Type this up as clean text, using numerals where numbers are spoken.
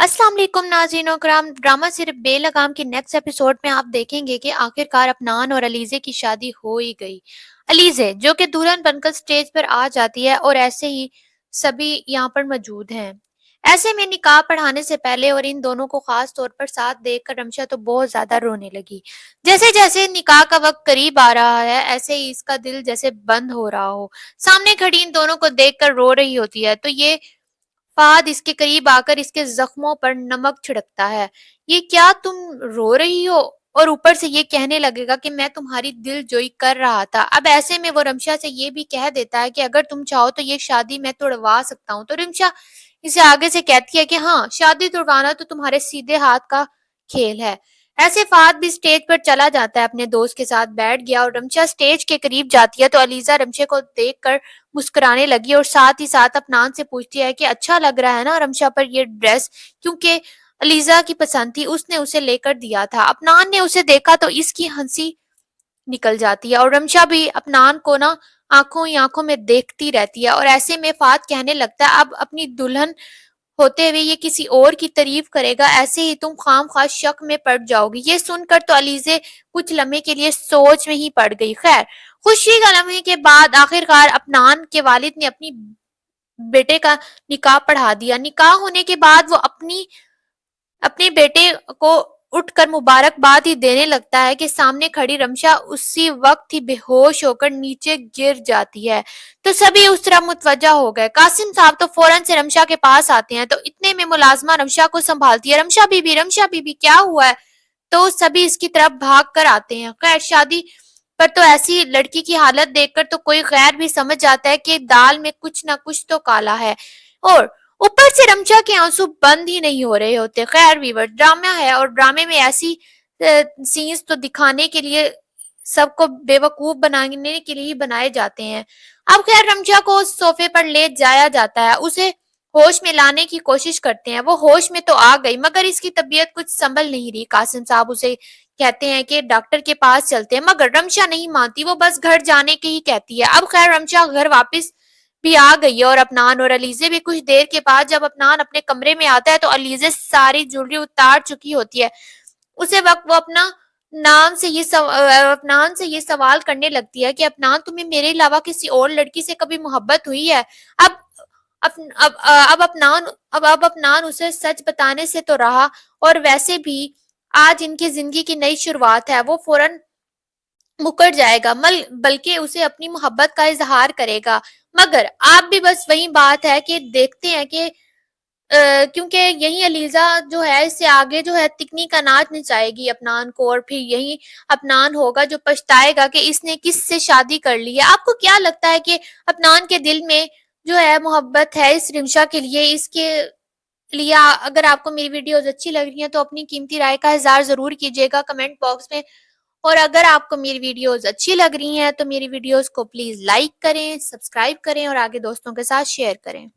अस्सलाम वालेकुम नाज़रीन कराम। ड्रामा सिर्फ बेलगाम के नेक्स्ट एपिसोड में आप देखेंगे कि आखिरकार अफनान और अलीज़े की शादी हो ही गई। अलीज़े जो कि दुल्हन बनकर स्टेज पर आ जाती है और ऐसे ही सभी यहाँ पर मौजूद हैं। ऐसे में निकाह पढ़ाने से पहले और इन दोनों को खास तौर पर साथ देखकर रमशा तो बहुत ज्यादा रोने लगी। जैसे जैसे निकाह का वक्त करीब आ रहा है ऐसे ही इसका दिल जैसे बंद हो रहा हो। सामने खड़ी इन दोनों को देखकर रो रही होती है तो ये फाद इसके करीब आकर इसके जख्मों पर नमक छिड़कता है। ये क्या तुम रो रही हो? और ऊपर से ये कहने लगेगा कि मैं तुम्हारी दिलजोई कर रहा था। अब ऐसे में वो रमशा से ये भी कह देता है कि अगर तुम चाहो तो ये शादी मैं तोड़वा सकता हूँ। तो रमशा इसे आगे से कहती है कि हाँ, शादी तोड़वाना तो तुम्हारे सीधे हाथ का खेल है। ऐसे फाद भी स्टेज पर चला जाता है, अपने दोस्त के साथ बैठ गया और रमशा स्टेज के करीब जाती है तो अलीजा रमशे को देखकर मुस्कुराने लगी और साथ ही साथ अपनान से पूछती है कि अच्छा लग रहा है ना रमशा पर ये ड्रेस, क्योंकि अलीजा की पसंद थी, उसने उसे लेकर दिया था। अपनान ने उसे देखा तो इसकी हंसी निकल जाती है और रमशा भी अपनान को ना आंखों ही आंखों में देखती रहती है और ऐसे में फात कहने लगता है अब अपनी दुल्हन होते हुए ये किसी और की तारीफ करेगा, ऐसे ही तुम खामखा शक में पड़ जाओगी। ये सुनकर तो अलीजे कुछ लम्हे के लिए सोच में ही पड़ गई। खैर, खुशी का लम्हे के बाद आखिरकार अपनान के वालिद ने अपनी बेटे का निकाह पढ़ा दिया। निकाह होने के बाद वो अपने बेटे को उठकर मुबारकबाद ही देने लगता है कि सामने खड़ी रमशा उसी वक्त ही बेहोश होकर नीचे गिर जाती है। तो सभी उस तरफ मुतवज्जा हो गए। कासिम साहब तो फौरन से रमशा के पास आते हैं तो इतने में मुलाजमा रमशा को संभालती है। रमशा बीबी क्या हुआ है? तो सभी इसकी तरफ भाग कर आते हैं। खैर, शादी पर तो ऐसी लड़की की हालत देखकर तो कोई गैर भी समझ जाता है कि दाल में कुछ ना कुछ तो काला है। और ऊपर से रमशा के आंसू बंद ही नहीं हो रहे होते। खैर वीवर, ड्रामा है और ड्रामे में ऐसी सीन्स तो दिखाने के लिए, सबको बेवकूफ बनाने के लिए ही बनाए जाते हैं। अब खैर रमशा को उस सोफे पर ले जाया जाता है, उसे होश में लाने की कोशिश करते हैं। वो होश में तो आ गई मगर इसकी तबीयत कुछ संभल नहीं रही। कासिम साहब उसे कहते हैं कि डॉक्टर के पास चलते हैं मगर रमशा नहीं मानती, वो बस घर जाने की ही कहती है। अब खैर रमशा घर वापस भी आ गई है और अपनान और अलीजे भी। कुछ देर के बाद जब अपनान अपने कमरे में आता है तो अलीजे सारी ज्वेलरी उतार चुकी होती है। उसे वक्त वो अपनान से ये सवाल करने लगती है कि अपनान, तुम्हें मेरे अलावा किसी और लड़की से कभी मोहब्बत हुई है? अब अब अपनान उसे सच बताने से तो रहा, और वैसे भी आज इनकी जिंदगी की नई शुरुआत है। वो फौरन मुकर जाएगा, बल्कि उसे अपनी मोहब्बत का इजहार करेगा। मगर आप भी बस वही बात है कि देखते हैं कि क्योंकि यही अलीजा जो है इससे आगे जो है तिकनी का नाच नचाएगी अपनान को, और फिर यही अपनान होगा जो पछताएगा कि इसने किस से शादी कर ली है। आपको क्या लगता है कि अपनान के दिल में जो है मोहब्बत है इस रिमशा के लिए? इसके लिए अगर आपको मेरी वीडियोस अच्छी लग रही हैं तो अपनी कीमती राय का इज़हार ज़रूर कीजिएगा कमेंट बॉक्स में। और अगर आपको मेरी वीडियोस अच्छी लग रही हैं तो मेरी वीडियोस को प्लीज़ लाइक करें, सब्सक्राइब करें और आगे दोस्तों के साथ शेयर करें।